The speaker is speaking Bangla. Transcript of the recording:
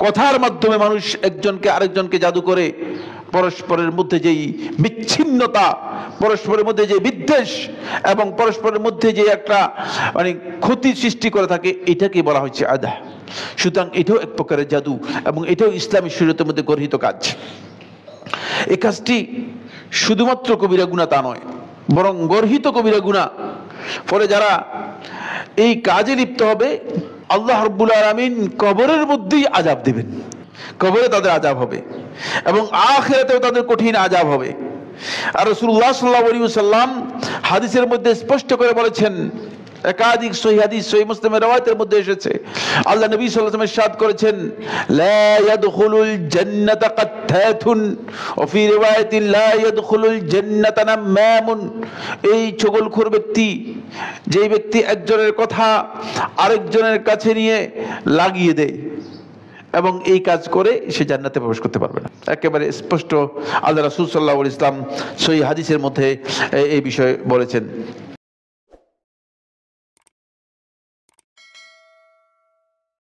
কথার মাধ্যমে মানুষ একজনকে আরেকজনকে জাদু করে পরস্পরের মধ্যে যেই বিচ্ছিন্নতা, পরস্পরের মধ্যে যে বিদ্বেষ এবং পরস্পরের মধ্যে যে একটা মানে ক্ষতি সৃষ্টি করে থাকে, এটাকে বলা হচ্ছে আদা। সুতরাং এটাও এক প্রকারের জাদু এবং এটাও ইসলামী শরীয়তের মধ্যে গর্হিত কাজ। এই কাজটি শুধুমাত্র কবিরা গুনাহ তা নয়, বরং গর্হিত কবিরা গুনাহ। ফলে যারা এই কাজে লিপ্ত হবে, আল্লাহ রাব্বুল আলামিন কবরের মধ্যেই আযাব দিবেন, কবরে তাদের আযাব হবে এবং আখিরাতেও তাদের কঠিন আযাব হবে। আর রাসূলুল্লাহ সাল্লাল্লাহু আলাইহি ওয়াসাল্লাম হাদিসের মধ্যে স্পষ্ট করে বলেছেন, একাধিক সহিহ হাদিস সহিহ মুসলিমের রওয়ায়াতের মধ্যে এসেছে, আল্লাহ নবী সাল্লাল্লাহু আলাইহি ওয়াসাল্লাম ইরশাদ করেছেন, লা ইয়াদখুলুল জান্নাতা কাত্তাতুন ওয়া ফি রিওয়ায়াতিন লা ইয়াদখুলুল জান্নাতা নাম্মামুন। এই চগলখোর ব্যক্তি, যেই ব্যক্তি একজনের কথা আরেকজনের কাছে নিয়ে লাগিয়ে দেয় এবং এই কাজ করে, সে জান্নাতে প্রবেশ করতে পারবে না। একেবারে স্পষ্ট আল্লাহ রাসূল সাল্লাল্লাহু আলাইহি ওয়াসাল্লাম সহিহ হাদিসের মধ্যে এই বিষয়ে বলেছেন।